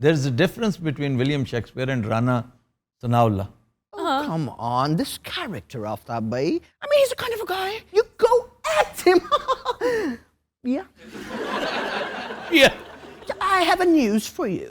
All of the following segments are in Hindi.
There is a difference between William Shakespeare and Rana Sanaullah. Come on, this character Aftab bhai, I mean, he's the kind of a guy, you go at him. Yeah. I have a news for you.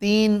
3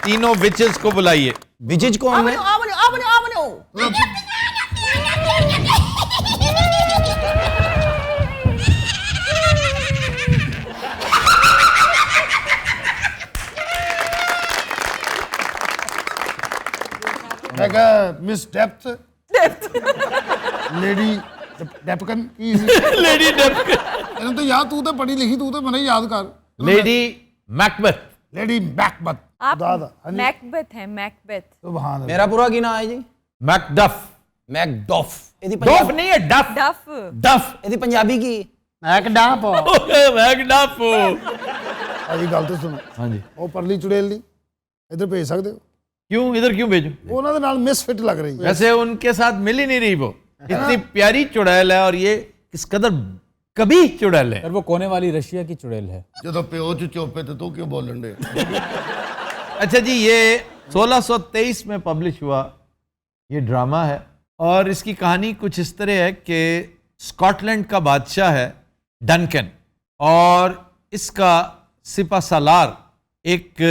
तीनों विचेस को बुलाइए। विजिज कौन है? ਮੈਂ ਕਿਹਾ ਮਿਸ ਡੈਪਥ ਲੇਡੀ ਡੈਪਕਨ ਕੀ ਸੀ लेडी डेप ਇਹਨੂੰ ਤਾਂ ਯਾਦ, ਤੂੰ ਤਾਂ ਪੜ੍ਹੀ ਲਿਖੀ, ਤੂੰ ਤਾਂ ਮੈਨੂੰ ਯਾਦ ਕਰ। Lady Macbeth. ਲੇਡੀ ਮੈਕਬਥ। आप दादा, हाँ जी। मैकबेथ हैं, मैकबेथ। ਸੁਭਾਨ ਅੱਲਾਹ। मेरा पूरा की नाम है जी मैकडफ। मैकडॉफ। ਇਹਦੀ डॉफ नहीं है, डफ। डफ। डफ। ਇਹਦੀ ਪੰਜਾਬੀ ਕੀ? ਮੈਕਡਾਪ। मैकडफ। ਅਜੀ ਗੱਲ ਤਾਂ ਸੁਣੋ, हाँ जी। ਉਹ ਪਰਲੀ ਚੁੜੇਲ ਦੀ ਇੱਧਰ ਭੇਜ ਸਕਦੇ ਹੋ? क्यों इधर क्यों भेजूं? ਉਹਨਾਂ ਦੇ ਨਾਲ ਮਿਸਫਿਟ ਲੱਗ ਰਹੀ ਹੈ। वैसे उनके साथ मिल ही नहीं रही वो, इतनी प्यारी चुड़ैल है और ये किस कदर कभी चुड़ैल है। सर वो कोने वाली रशिया की चुड़ैल है। ਜਦੋਂ ਪਿਓ ਚ ਚੋਪੇ ਤੇ ਤੂੰ ਕਿਉਂ ਬੋਲਣ ਦੇ? अच्छा जी, ये 1623 में पब्लिश हुआ ये ड्रामा है और इसकी कहानी कुछ इस तरह है कि स्कॉटलैंड का बादशाह है डनकन और इसका सिपा सालार एक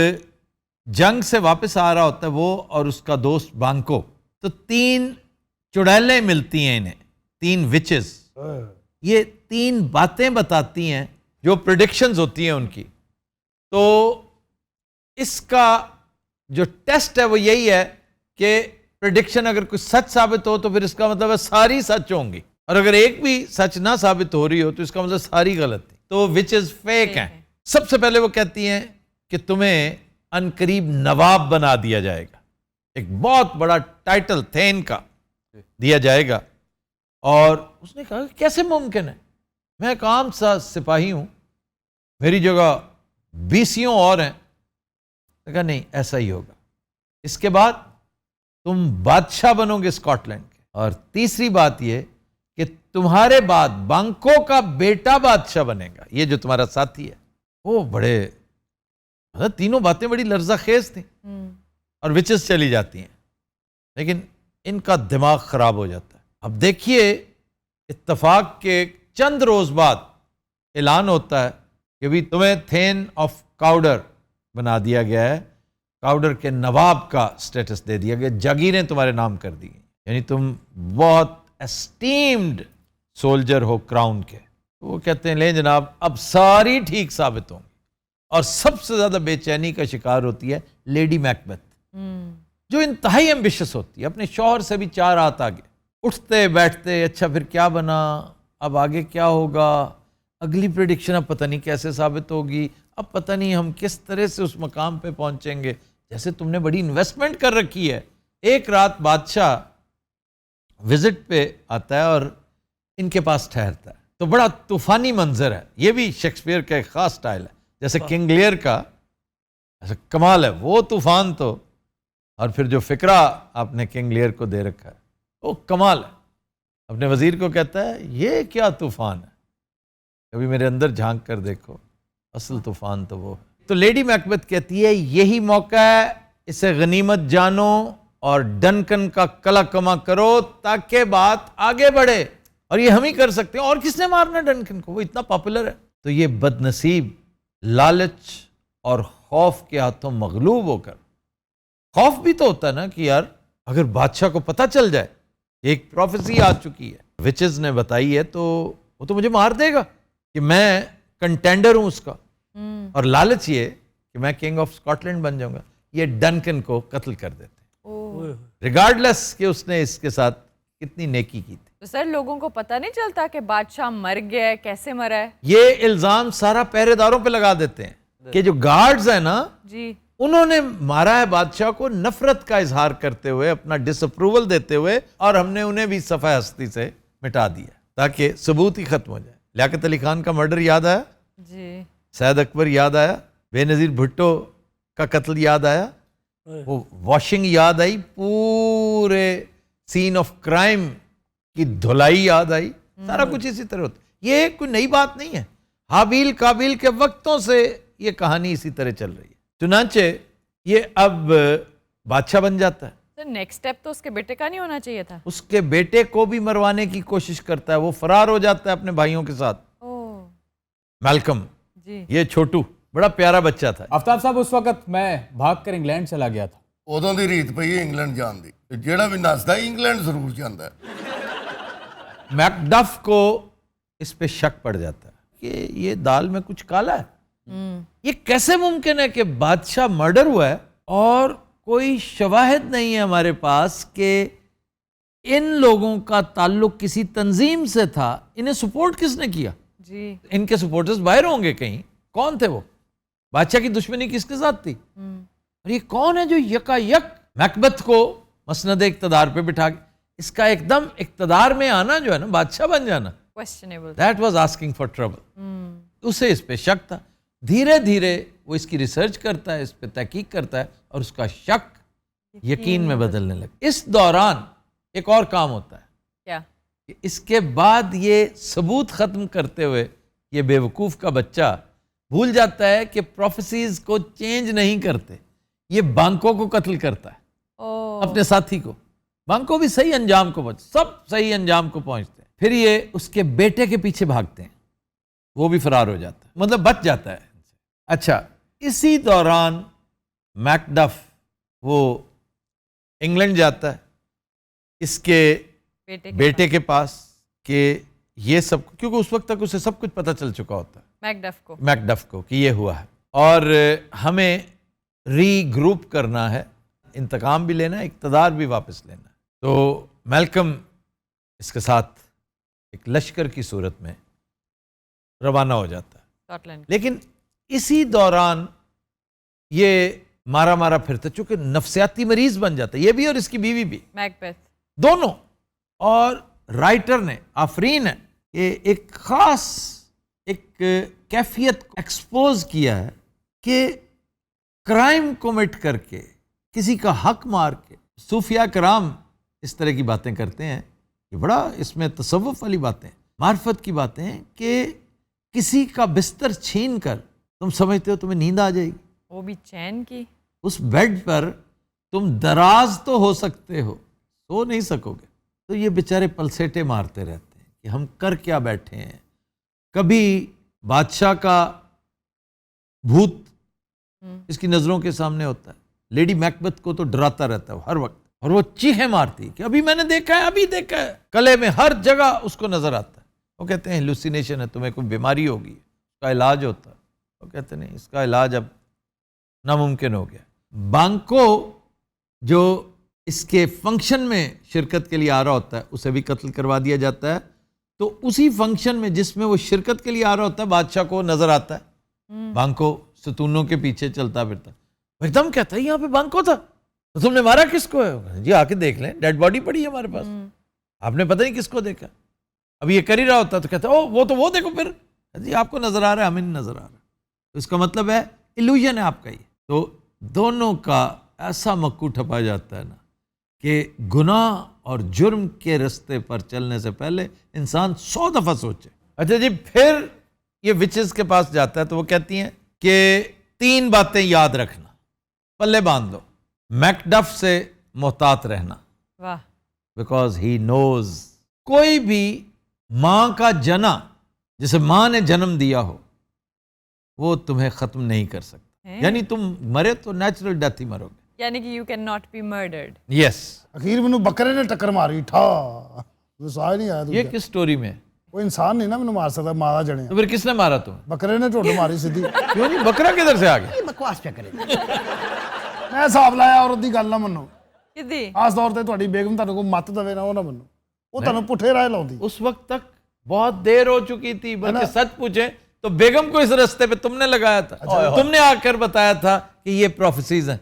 जंग से वापस आ रहा होता है, वो और उसका दोस्त बांको। तो 3 चुड़ैलें मिलती हैं इन्हें, 3 विचेस। ये 3 बातें बताती हैं जो प्रेडिक्शंस होती हैं उनकी। तो इसका जो टेस्ट है वो यही है कि प्रेडिक्शन अगर कोई सच साबित हो तो फिर इसका मतलब है सारी सच होंगी, और अगर एक भी सच ना साबित हो रही हो तो इसका मतलब सारी गलत थी। तो विचेस फेक हैं। सबसे पहले वो कहती हैं कि तुम्हें अनकरीब नवाब बना दिया जाएगा, एक बहुत बड़ा टाइटल थेन का दिया जाएगा। और उसने कहा कैसे मुमकिन है, मैं एक आम सा सिपाही हूं, मेरी जगह 20 और हैं। कहा नहीं, ऐसा ही होगा। इसके बाद तुम बादशाह बनोगे स्कॉटलैंड के, और तीसरी बात यह कि तुम्हारे बाद बांको का बेटा बादशाह बनेगा, ये जो तुम्हारा साथी है। वो बड़े मतलब तीनों बातें बड़ी लर्ज़ाखेज थी और विचेस चली जाती हैं, लेकिन इनका दिमाग खराब हो जाता है। अब देखिए, इत्तफाक के चंद रोज बाद ऐलान होता है कि भी तुम्हें थेन ऑफ काउडर बना दिया गया है, काउडर के नवाब का स्टेटस दे दिया गया, जागीरें तुम्हारे नाम कर दी गई, यानी तुम बहुत एस्टीम्ड सोल्जर हो क्राउन के। तो वो कहते हैं ले जनाब, अब सारी ठीक साबित होंगी। और सबसे ज्यादा बेचैनी का शिकार होती है लेडी मैकबेथ, जो इंतहाई एम्बिशियस होती है, अपने शौहर से भी 4 हाथ आगे, उठते बैठते अच्छा फिर क्या बना, अब आगे क्या होगा, अगली प्रेडिक्शन अब पता नहीं कैसे साबित होगी, अब पता नहीं हम किस तरह से उस मकाम पे पहुंचेंगे, जैसे तुमने बड़ी इन्वेस्टमेंट कर रखी है। एक रात बादशाह विजिट पे आता है और इनके पास ठहरता है, तो बड़ा तूफानी मंजर है। ये भी शेक्सपियर का एक खास स्टाइल है, जैसे किंग लियर का ऐसा कमाल है वो तूफान। तो और फिर जो फिक्रा आपने किंग लियर को दे रखा है वो कमाल है। अपने वजीर को कहता है ये क्या तूफान है, कभी मेरे अंदर झांक कर देखो, असल तूफान तो वो है। तो लेडी मैकबेथ कहती है यही मौका है, इसे गनीमत जानो और डनकन का कला कमा करो ताकि बात आगे बढ़े, और ये हम ही कर सकते हैं, और किसने मारना डनकन को, वो इतना पॉपुलर है। तो ये बदनसीब लालच और खौफ के हाथों मगलूब होकर, खौफ भी तो होता है ना कि यार अगर बादशाह को पता चल जाए, एक प्रोफेसी आ चुकी है, विचेस ने बताई है, तो वो तो मुझे मार देगा कि मैं कंटेंडर हूं उसका, और लालच ये कि मैं किंग ऑफ स्कॉटलैंड बन जाऊंगा। ये डनकन को कत्ल कर देते, रिगार्डलेस कि उसने इसके साथ कितनी नेकी की थी। तो सर लोगों को पता नहीं चलता कि बादशाह मर गया है, कैसे मरा है? ये इल्जाम सारा पहरेदारों पे लगा देते हैं कि जो गार्ड्स है ना जी, उन्होंने मारा है बादशाह को, नफरत का इजहार करते हुए, अपना डिसअप्रूवल देते हुए, और हमने उन्हें भी सफा हस्ती से मिटा दिया ताकि सबूत ही खत्म हो जाए। लियाकत अली खान का मर्डर याद आया जी, सैयद अकबर याद आया, बेनज़ीर भुट्टो का कत्ल याद आया, वो वॉशिंग याद आई, पूरे सीन ऑफ क्राइम की धुलाई याद आई, सारा कुछ इसी तरह होता। ये कोई नई बात नहीं है, हाबील काबिल के वक्तों से ये कहानी इसी तरह चल रही है। चुनांचे ये अब बादशाह बन जाता है। तो नेक्स्ट स्टेप तो उसके बेटे का नहीं होना चाहिए था? उसके बेटे को भी मरवाने की कोशिश करता है, वो फरार हो जाता है अपने भाइयों के साथ। ओह मैल्कम, जी, ये छोटू, बड़ा प्यारा बच्चा था। आफ्ताब साहब उस वक्त मैं भागकर इंग्लैंड चला गया था। ਉਦੋਂ ਦੀ ਰੀਤ ਪਈ ਹੈ ਇੰਗਲੈਂਡ ਜਾਣ ਦੀ ਤੇ ਜਿਹੜਾ ਵੀ ਨੱਸਦਾ ਇੰਗਲੈਂਡ ਜ਼ਰੂਰ ਜਾਂਦਾ ਹੈ। मैकडफ को इस पे शक पड़ जाता है कि ये दाल में कुछ काला है। ये कैसे मुमकिन है कि बादशाह मर्डर हुआ है और कोई शवाहिद नहीं है हमारे पास कि इन लोगों का ताल्लुक किसी तंजीम से था, इन्हें सपोर्ट किसने किया? जी इनके सपोर्टर्स बाहर होंगे कहीं, कौन थे वो? बादशाह की दुश्मनी किसके साथ थी? और ये कौन है जो यकायक मैकबथ को मसनद इक़्तिदार पे बिठा के, इसका एकदम इक़्तिदार में आना जो है ना, बादशाह बन जाना, questionable. That was asking for trouble. उसे इस पे शक था। धीरे धीरे वो इसकी रिसर्च करता है, इस पे तहकीक करता है और उसका शक यकीन में बदलने लगा। इस दौरान एक और काम होता है क्या? कि इसके बाद ये सबूत ख़त्म करते हुए ये बेवकूफ़ का बच्चा भूल जाता है कि प्रोफेसीज को चेंज नहीं करते, ये बांको को कत्ल करता है, ओ अपने साथी को। बांको भी सही अंजाम को पहुंच, सब सही अंजाम को पहुंचते हैं। फिर ये उसके बेटे के पीछे भागते हैं, वो भी फरार हो जाता है, मतलब बच जाता है। अच्छा, इसी दौरान मैकडफ वो इंग्लैंड जाता है इसके बेटे के पास कि ये सब, क्योंकि उस वक्त तक उसे सब कुछ पता चल चुका होता है मैकडफ को कि ये हुआ है और हमें रीग्रुप करना है, इंतकाम भी लेना है, इक़्तिदार भी वापस लेना है। तो मैल्कम इसके साथ एक लश्कर की सूरत में रवाना हो जाता है स्कॉटलैंड। लेकिन इसी दौरान ये मारा मारा फिरता, चूंकि नफ्सियाती मरीज बन जाता है ये भी और इसकी बीवी भी, मैकबेथ दोनों। और राइटर ने, आफरीन है, ये एक खास एक कैफियत एक्सपोज किया है कि क्राइम कमिट करके किसी का हक मार के, सूफिया कराम इस तरह की बातें करते हैं, ये बड़ा इसमें तसव्वुफ वाली बातें, मार्फत की बातें हैं कि किसी का बिस्तर छीन कर तुम समझते हो तुम्हें नींद आ जाएगी, वो भी चैन की। उस बेड पर तुम दराज तो हो सकते हो, सो नहीं सकोगे। तो ये बेचारे पलसेटे मारते रहते हैं कि हम कर क्या बैठे हैं। कभी बादशाह का भूत इसकी नज़रों के सामने होता है, लेडी मैकबथ को तो डराता रहता है हर वक्त, और वो चीखें मारती कि अभी मैंने देखा है, अभी देखा है, कले में हर जगह उसको नजर आता है। वो कहते हैं हेलुसिनेशन है, तुम्हें कोई बीमारी होगी, उसका इलाज होता है। वो कहते नहीं, इसका इलाज अब नामुमकिन हो गया। बांको जो इसके फंक्शन में शिरकत के लिए आ रहा होता है उसे भी कत्ल करवा दिया जाता है। तो उसी फंक्शन में जिसमें वो शिरकत के लिए आ रहा होता है बादशाह को नजर आता है बांको सतूनों के पीछे चलता फिरता, एकदम कहता है यहाँ पे बांको था, तो तुमने मारा किसको है? जी आके देख लें, डेड बॉडी पड़ी है हमारे पास, आपने पता नहीं किसको देखा। अब ये कर ही रहा होता तो कहता ओ वो तो वो देखो, फिर जी आपको नजर आ रहा है, हमें नहीं नजर आ रहा। तो इसका मतलब है इल्यूजन है आपका ये। तो दोनों का ऐसा मक्कू ठपा जाता है ना कि गुनाह और जुर्म के रास्ते पर चलने से पहले इंसान 100 दफा सोचे। अच्छा जी, फिर ये विचेस के पास जाता है तो वो कहती हैं कि 3 बातें याद रखना, पल्ले बांध लो। मैकडफ से मोहतात रहना, वाह, बिकॉज ही नोज कोई भी माँ का जना, जिसे माँ ने जन्म दिया हो, वो तुम्हें खत्म नहीं कर सकता। यानी तुम मरे तो नेचुरल डेथ ही मरोगे, यानी कि you can not be murdered. Yes. ਅਖੀਰ ਮੈਨੂੰ ਬੱਕਰੇ ਨੇ ਟੱਕਰ ਮਾਰੀ ਠਾ, ਮੈਨੂੰ ਸਾਹ ਹੀ ਨਹੀਂ ਆਇਆ। ये किस स्टोरी में? ਕੋਈ ਇਨਸਾਨ ਨਹੀਂ ਨਾ ਮੈਨੂੰ ਮਾਰ ਸਕਦਾ, ਮਾਰਾ ਜਣਿਆ। तो फिर किसने मारा तुम्हें? ਬੱਕਰੇ ਨੇ ਢੁੱਡ ਮਾਰੀ ਸਿੱਧੀ। क्यों नहीं, बकरा किधर से आ गया? ये बकवास क्या करें। ਮੈਂ ਹਿਸਾਬ ਲਾਇਆ ਔਰਤ ਦੀ ਗੱਲ ਨਾ ਮੰਨੋ, किदी ਖਾਸ ਤੌਰ ਤੇ ਤੁਹਾਡੀ ਬੇਗਮ ਤੁਹਾਨੂੰ ਕੋਈ ਮੱਤ ਦੇਵੇ ਨਾ, ਉਹ ਨਾ ਮੰਨੋ, ਉਹ ਤੁਹਾਨੂੰ ਪੁੱਠੇ ਰਾਹ ਲਾਉਂਦੀ। उस वक्त तक बहुत देर हो चुकी थी, बल्कि सच पूछे तो बेगम को इस रास्ते पे तुमने लगाया था। तुमने आकर बताया था कि ये प्रोफेसीज हैं,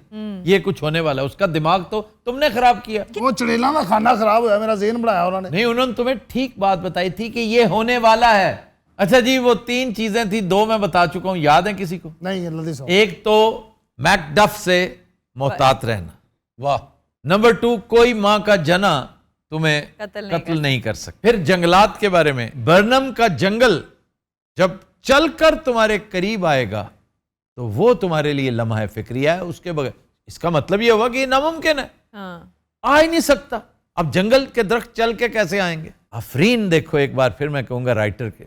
ये कुछ होने वाला है। उसका दिमाग तो तुमने खराब किया। ਉਹ ਚੜੇਲਾਂ ਦਾ ਖਾਨਾ ਖਰਾਬ ਹੋਇਆ, ਮੇਰਾ ਜ਼ੇਨ ਬਣਾਇਆ ਉਹਨਾਂ ਨੇ। नहीं, उन्होंने तुम्हें ठीक बात बताई थी कि ये होने वाला है। अच्छा जी, वो 3 चीजें थी, 2 मैं बता चुका हूं, याद है किसी को? ਨਹੀਂ ਅੱਲਾ ਦੀ ਸੌ। एक तो मैकडफ से मोहतात रहना, वाह। नंबर 2, कोई माँ का जना तुम्हें कत्ल नहीं कर सकता। फिर जंगलात के बारे में, बर्नम का जंगल जब चलकर तुम्हारे करीब आएगा तो वो तुम्हारे लिए लम्हा फिक्रिया है, उसके बगैर। इसका मतलब ये हुआ कि ये नामुमकिन है, आ ही नहीं सकता। अब जंगल के दरख्त चल के कैसे आएंगे? आफरीन देखो एक बार फिर मैं कहूंगा राइटर के,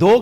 2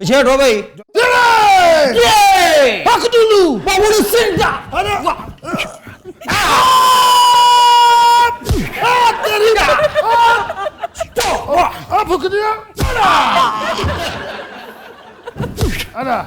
ਪਿੱਛੇ ਹਟੋ ਬਈ. ਪਖਤੂਲੂ ਬਾਬੂ ਸਿੰਘਾ ਤੇਰੀ ਆ ਫੁਕ ਦਿਆ ਅਰਾ.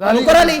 ਨੁਕਰ ਵਾਲੀ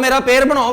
ਮੇਰਾ ਪੈਰ ਬਣਾਓ.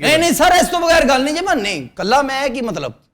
ਨਹੀਂ ਨਹੀਂ ਸਰ, ਇਸ ਤੋਂ ਬਗੈਰ ਗੱਲ ਨਹੀਂ ਜੇ ਮੰਨਣੀ. ਕੱਲਾ ਮੈਂ ਕੀ ਮਤਲਬ,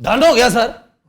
ਡਨ ਹੋ ਗਿਆ ਸਰ.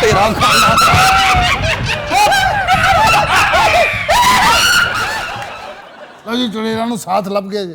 ਤੇਰਾ ਖਾਣਾ ਲਓ ਜੀ ਚੁੜੇਲਾਂ ਨੂੰ ਸਾਥ ਲੱਭ ਗਿਆ ਜੀ.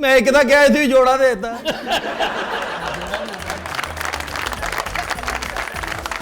ਮੈਂ ਇੱਕ ਤਾਂ ਕਿਹਾ ਸੀ ਜੋੜਾ ਦੇਤਾ.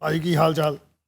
ਭਾਈ ਕੀ ਹਾਲ ਚਾਲ?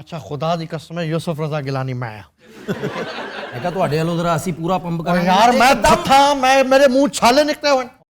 ਅੱਛਾ ਖੁਦਾ ਦੀ ਕਸਮ ਹੈ ਯੂਸਫ ਰਜ਼ਾ ਗਿਲਾਨੀ ਮੈਂ ਆ. ਮੈਂ ਕਿਹਾ ਤੁਹਾਡੇ ਵੱਲੋਂ ਜ਼ਰਾ ਅਸੀਂ ਪੂਰਾ ਪੰਪ ਕਰਾਂਗੇ. ਯਾਰ ਮੈਂ ਥੱਥਾ, ਮੈਂ ਮੇਰੇ ਮੂੰਹ ਛਾਲੇ ਨਿਕਲੇ ਹੋਏ.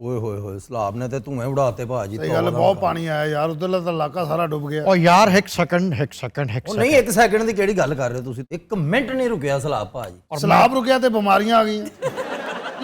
ਓਏ ਹੋਏ ਹੋਏ, ਸਲਾਬ ਨੇ ਤੇ ਧੂਏ ਉਡਾਤੇ ਭਾਜੀ. ਸਹੀ ਗੱਲ, ਬਹੁਤ ਪਾਣੀ ਆਇਆ ਯਾਰ, ਉਧਰਲਾ ਤਾਂ ਇਲਾਕਾ ਸਾਰਾ ਡੁੱਬ ਗਿਆ. ਓ ਯਾਰ ਇੱਕ ਸੈਕਿੰਡ ਉਹ ਨਹੀਂ, 1 ਸੈਕਿੰਡ ਦੀ ਕਿਹੜੀ ਗੱਲ ਕਰ ਰਹੇ ਹੋ ਤੁਸੀਂ? 1 ਮਿੰਟ ਨਹੀਂ ਰੁਕਿਆ ਸਲਾਬ ਭਾਜੀ. ਸਲਾਬ ਰੁਕਿਆ ਤੇ ਬਿਮਾਰੀਆਂ ਆ ਗਈਆਂ.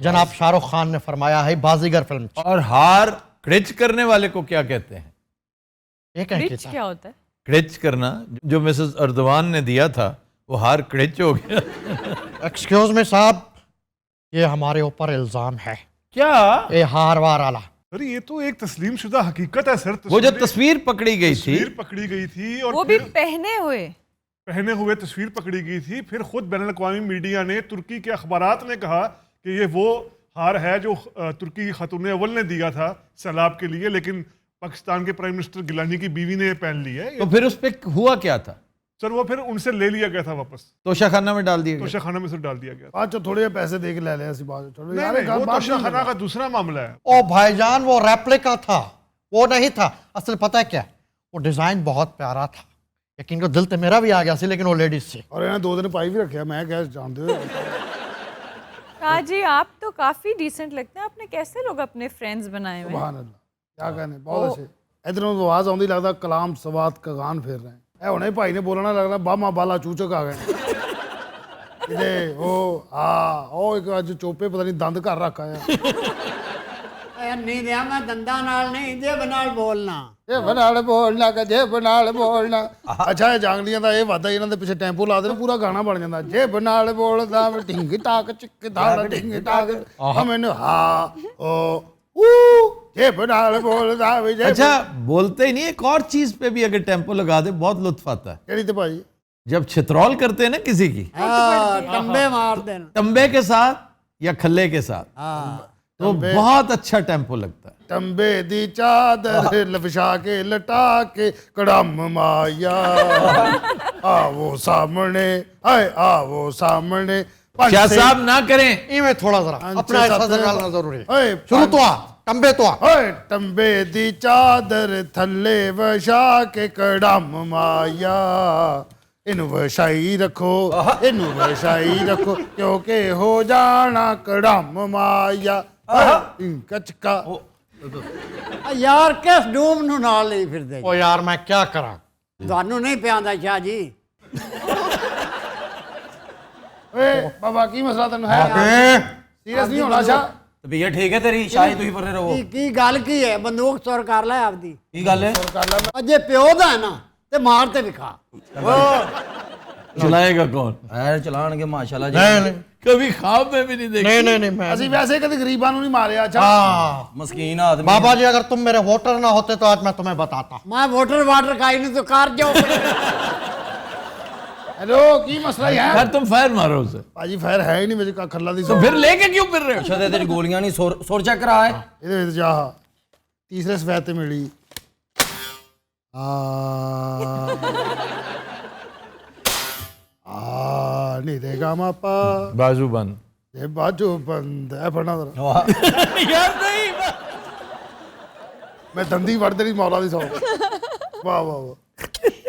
जनाब शाहरुख खान ने फरमाया है बाजीगर फिल्म और हार क्रिच करने वाले को क्या कहते हैं? ये कहीं रिच की क्या होता है? क्रिच करना, जो मिसेस अर्दवान ने दिया था वो हार क्रिच हो गया। एक्सक्यूज मी साहब, ये हमारे ऊपर इल्जाम है क्या? ये हार वार वाला। सर ये तो एक तस्लीम शुदा हकीकत है सर। वो जो तस्वीर पकड़ी गई थी, तस्वीर पकड़ी गई थी और वो भी फिर पहने हुए। पहने हुए तस्वीर पकड़ी गई थी, फिर खुद बैनुल अक़वामी मीडिया ने, तुर्की के अखबारात ने कहा कि ये वो हार है जो तुर्की की खातून अव्वल ने दिया था सैलाब के लिए, लेकिन पाकिस्तान के प्राइम मिनिस्टर गिलानी की बीवी ने पहन ली है। तो फिर उस पे हुआ क्या था? सर वो फिर उनसे ले लिया गया था वापस, तोशाखाना में डाल दिया गया। तोशाखाना में से डाल दिया गया था। ਬਾਅਦ ਚ ਥੋੜੇ ਜਿਹੇ ਪੈਸੇ ਦੇ ਕੇ ਲੈ ਲਿਆ ਸੀ ਬਾਅਦ ਚ ਥੋੜੇ नहीं, नहीं, वो तोशाखाना का दूसरा मामला है। ओ भाईजान वो रेप्लिका था, वो नहीं था असल। पता है क्या, वो डिजाइन बहुत प्यारा था, यकीन को दिल तो मेरा भी आ गया सी, लेकिन वो लेडीज से। ਔਰ ਇਹਨਾਂ 2 ਦਿਨ ਪਾਈ ਵੀ ਰੱਖਿਆ ਮੈਂ ਕਿਹਾ ਜਾਣਦੇ ਹੋ काजी आप तो काफी डिसेंट लगते हैं, आपने कैसे लोग अपने फ्रेंड्स बनाए हुए हैं? ਸੁਭਾਨ ਅੱਲਾ ਕੀ कहने ਬਹੁਤ ਅੱਛੇ। ਇਧਰੋਂ ਆਵਾਜ਼ ਆਉਂਦੀ ਲੱਗਦਾ ਕਲਾਮ ਸਵਾਤ ਕਗਾਨ ਫੇਰ ਰਹੇ ਇਹ ਹੁਣੇ ਭਾਈ ਨੇ ਬੋਲਣਾ ਲੱਗਦਾ ਬਾਮਾ ਬਾਲਾ ਚੂਚਕ ਆ ਗਏ ਇਹਦੇ ਉਹ ਇੱਕ ਅੱਜ ਚੋਪੇ ਪਤਾ ਨਹੀਂ ਦੰਦ ਘਰ ਰੱਖ ਆਇਆ ਨਹੀਂ ਦਿਆ ਮੈਂ ਦੰਦਾਂ ਨਾਲ ਨਹੀਂ ਜੇਬ ਨਾਲ ਬੋਲਣਾ। ਜੇਬ ਨਾਲ ਬੋਲਣਾ ਕਿ ਜੇਬ ਨਾਲ ਬੋਲਣਾ। ਅੱਛਾ ਇਹ ਜਾਂਗਲੀਆਂ ਦਾ ਇਹ ਵਾਦਾ ਇਹਨਾਂ ਦੇ ਪਿੱਛੇ ਟੈਂਪੋ ਲਾ ਦੇਣ ਪੂਰਾ ਗਾਣਾ ਬਣ ਜਾਂਦਾ। ਜੇਬ ਨਾਲ ਬੋਲਦਾ ਢਿੰਗ ਟਾਕ ਚਿੱਕ ਦਾੜ ਢਿੰਗ ਟਾਕ ਮੈਨੂੰ जेब नाल बोलदा वे जेब। अच्छा बोलते ही नहीं, एक और चीज पे भी अगर टेम्पो लगा दे बहुत लुत्फ आता है। केड़ी ते भाई? जब छितरौल करते हैं ना किसी की, टंबे मार देना टंबे के साथ या खल्ले के साथ, तो बहुत अच्छा टेम्पो लगता है। टंबे दी चादर लफशा के लटा के कड़म माया आवो सामने आए आवो सामने। शाह साहब ना करें, इवें थोड़ा जरा अपना एहसास करना जरूरी है। ओए शुरू तो आ टंबे तो आ। ओए टंबे दी चादर थल्ले वशा के कड़म माया इनू वशाई रखो इनू वशाई रखो क्योंकि हो जाना कड़म माया कचका। ਯਾਰ ਕਿਸ ਡੂਮ ਨੂੰ ਨਾਲ ਲਈ ਫਿਰਦੇ ओ यार मैं क्या करा, ਤੁਹਾਨੂੰ ਨਹੀਂ ਪਿਆਂਦਾ ਸ਼ਾਹ ਜੀ। ओए बाबा की मसला तेन है सीरियस नहीं होना शाह। ਤਬੀਅਤ ਠੀਕ ਹੈ ਤੇਰੀ? ਸ਼ਾਹੀ ਤੁਸੀਂ ਪਰੇ ਰਹੋ। ਕੀ ਗੱਲ ਕੀ ਹੈ? ਬੰਦੂਕ ਸੁਰ ਕਰ ਲੈ ਆਪਦੀ। ਕੀ ਗੱਲ ਹੈ? ਅਜੇ ਪਿਓ ਦਾ ਹੈ ਨਾ ਤੇ ਮਾਰ ਤੇ ਵਿਖਾ। चलाएगा कौन? ਐ ਚਲਾਣਗੇ ਮਾਸ਼ਾਅੱਲਾ ਜੀ। नहीं नहीं कभी ख्वाब में भी नहीं देखा। नहीं नहीं नहीं मैं ਅਸੀਂ ਵੈਸੇ ਕਦੇ ਗਰੀਬਾਂ ਨੂੰ ਨਹੀਂ ਮਾਰਿਆ। ਅੱਛਾ हाँ ਮਸਕੀਨ ਆਦਮੀ। बाबा जी, अगर तुम मेरे वोटर ना होते तो आज मैं तुम्हें बताता। ਮੈਂ ਵੋਟਰ ਵਾਟਰ ਖਾਈ ਨਹੀਂ तो ਕਾਰ ਜਾਓ। हेलो की मसला है? यार तुम फायर मारो उसे, ਭਾਜੀ ਫਾਇਰ ਹੈ ਹੀ ਨਹੀਂ ਮੇਰੇ ਖੱਲਾ ਦੀ। तो फिर लेके क्यों फिर रहे हो? ਅੱਛਾ ਤੇ ਤੇਰੀ ਗੋਲੀਆਂ ਨਹੀਂ ਸੁਰ ਚੈੱਕ ਕਰਾ ਹੈ। ਇਹਦੇ ਵਿੱਚ ਜਾ ਤੀਸਰੇ ਸਫੈਦ ਤੇ ਮਿਲੀ ਨਹੀਂ ਦੇਗਾ ਮਾਪਾ बाजू बंद। ਇਹ ਬਾਜੂ ਬੰਦ ਹੈ ਫੜਨਾ ਜ਼ਰਾ। यार नहीं, ਮੈਂ ਦੰਦੀ ਵੜ ਦੇਣੀ ਮੌਲਾ ਦੀ ਸੌ। ਵਾਹ ਵਾਹ ਵਾਹ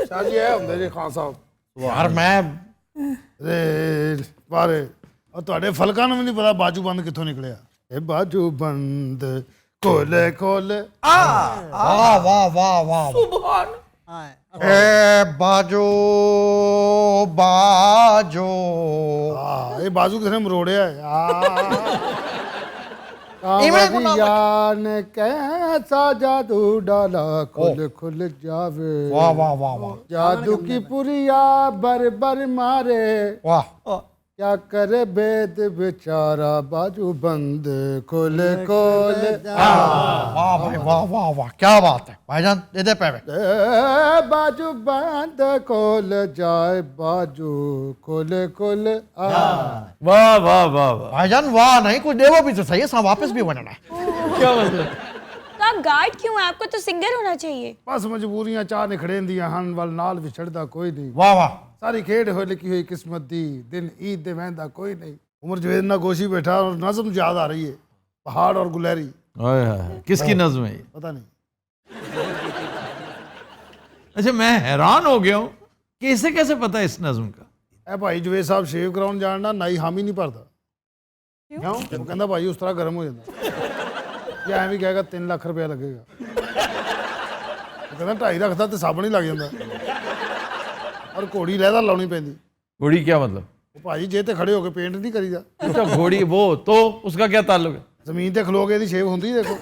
ਸ਼ਾਹ ਜੀ ਇਹ ਹੁੰਦੇ ਜੀ ਖਾਨ ਸਾਹਿਬ। यार मैं ਰੇ ਬਾਰੇ ਉਹ ਤੁਹਾਡੇ ਫਲਕਾਂ ਨੂੰ ਵੀ ਨਹੀਂ ਪਤਾ ਬਾਜੂ ਬੰਦ ਕਿੱਥੋਂ ਨਿਕਲਿਆ। ਇਹ ਬਾਜੂ ਬੰਦ ਕੋਲੇ ਕੋਲੇ वाह वाह वाह वाह ए बाजो बाजो। ਇਹ ਬਾਜੂ ਕਿਸੇ ਨੇ ਮਰੋੜਿਆ कामरिया ने कैसा जादू डाला खुल खुल जावे। वाह वाह वाह वाह जादू की पुरिया बर बर मारे वाह। क्या करे बेद बेचारा बाजू बंद खोले खोले। वाह भाई वाह वाह वाह क्या बात है भाईजान, दे दे पे बाजू बंद खोल जाए बाजू खोले खोले। वाह वाह वाह वाह। भाईजान वाह नहीं, कुछ देवो भी तो सही है, वापस भी बनना है। क्या मतलब? तो आप गार्ड क्यों हैं? आपको तो सिंगर होना चाहिए। बस मजबूरियां चाह निखड़ेंदियां हन वल नाल विछड़दा कोई नहीं। वाह वाह सारी खेड हो लिखी हुई किस्मत दी दिन ईद दे वहदा कोई नहीं। उमर जवेद ना गोशी बैठा और नज़म याद आ रही है पहाड़ और गुलहरी। ओए हाय, किसकी नज़्म है ये? पता नहीं। अच्छा मैं हैरान हो गया हूँ कि इसे कैसे पता है इस नज़्म का? ए भाई जवेद साहब शेव कराउन जानना नाई हामी नहीं भरदा क्यों? वो कहंदा भाई उस तरह गर्म हो जाता या एवं कहेगा 3 लाख रुपया लगेगा। वो कहंदा 2.5 रखदा ते साबण ही लग जांदा और घोड़ी लहदा लाउनी पैंदी। घोड़ी क्या मतलब? ਭਾਜੀ ਜੇ ਤੇ ਖੜੇ ਹੋ ਕੇ ਪੇਂਟ ਨਹੀਂ ਕਰੀਦਾ अच्छा घोड़ी वो तो उसका क्या ताल्लुक है? ਜ਼ਮੀਨ ਤੇ ਖਲੋ ਕੇ ਇਹਦੀ ਸ਼ੇਪ ਹੁੰਦੀ ਦੇਖੋ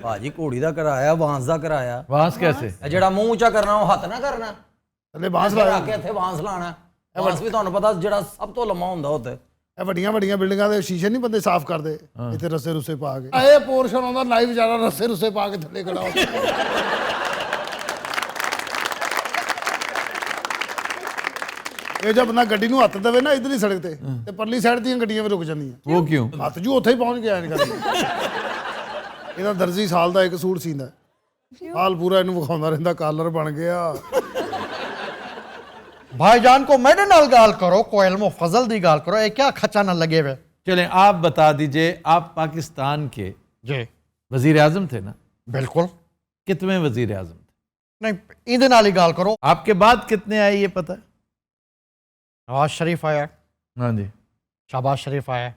ਭਾਜੀ ਘੋੜੀ ਦਾ ਕਰਾਇਆ, ਬਾਂਸ ਦਾ ਕਰਾਇਆ। बांस कैसे? ਇਹ ਜਿਹੜਾ ਮੂੰਹ ਉੱਚਾ ਕਰਨਾ ਉਹ ਹੱਥ ਨਾ ਕਰਨਾ, ਥੱਲੇ ਬਾਂਸ ਲਾ ਲਾਇਆ ਕੇ ਇੱਥੇ ਬਾਂਸ ਲਾਣਾ। ਬਾਂਸ ਵੀ ਤੁਹਾਨੂੰ ਪਤਾ ਜਿਹੜਾ ਸਭ ਤੋਂ ਲੰਮਾ ਹੁੰਦਾ ਉੱਤੇ। ਇਹ ਵੱਡੀਆਂ ਵੱਡੀਆਂ ਬਿਲਡਿੰਗਾਂ ਦੇ ਸ਼ੀਸ਼ੇ ਨਹੀਂ ਬੰਦੇ ਸਾਫ਼ ਕਰਦੇ ਇੱਥੇ ਰੱਸੇ ਰੁੱਸੇ ਪਾ ਕੇ। ਇਹ ਪੋਰਸ਼ਨ ਆਉਂਦਾ ਲਾਈਵ ਵਿਚਾਰਾ ਰੱਸੇ ਰੁੱਸੇ ਪਾ ਕੇ ਥੱਲੇ ਖੜਾ ਹੋ ਇਹ ਜਦ ਬੰਦਾ ਗੱਡੀ ਨੂੰ ਹੱਥ ਦੇਵੇ ਨਾ ਇਧਰਲੀ ਸੜਕ ਤੇ ਪਰਲੀ ਸਾਈਡ ਦੀਆਂ ਗੱਡੀਆਂ ਵੀ ਰੁਕ ਜਾਂਦੀਆਂ। वो क्यों? ਹੱਥ ਜੂ ਉੱਥੇ ਹੀ ਪਹੁੰਚ ਗਿਆ ਇਹਨੇ ਇਹਦਾ ਦਰਜੀ ਸਾਲ ਦਾ ਇੱਕ ਸੂਟ ਸੀਂਦਾ, ਹਾਲ ਪੂਰਾ ਇਹਨੂੰ ਵਿਖਾਉਂਦਾ ਰਹਿੰਦਾ ਕਾਲਰ ਬਣ ਗਿਆ। भाईजान को मेरे नाल गाल करो, कोई इल्मो फजल दी गाल करो, ये क्या खचा न लगे हुए। चलें आप बता दीजिए, आप पाकिस्तान के जी वजीर आजम थे ना? बिल्कुल। कितने वजीर आजम थे? नहीं इधर नाल ही गाल करो। आपके बाद कितने आए ये पता है? नवाज शरीफ आया, हाँ जी। शहबाज शरीफ आया,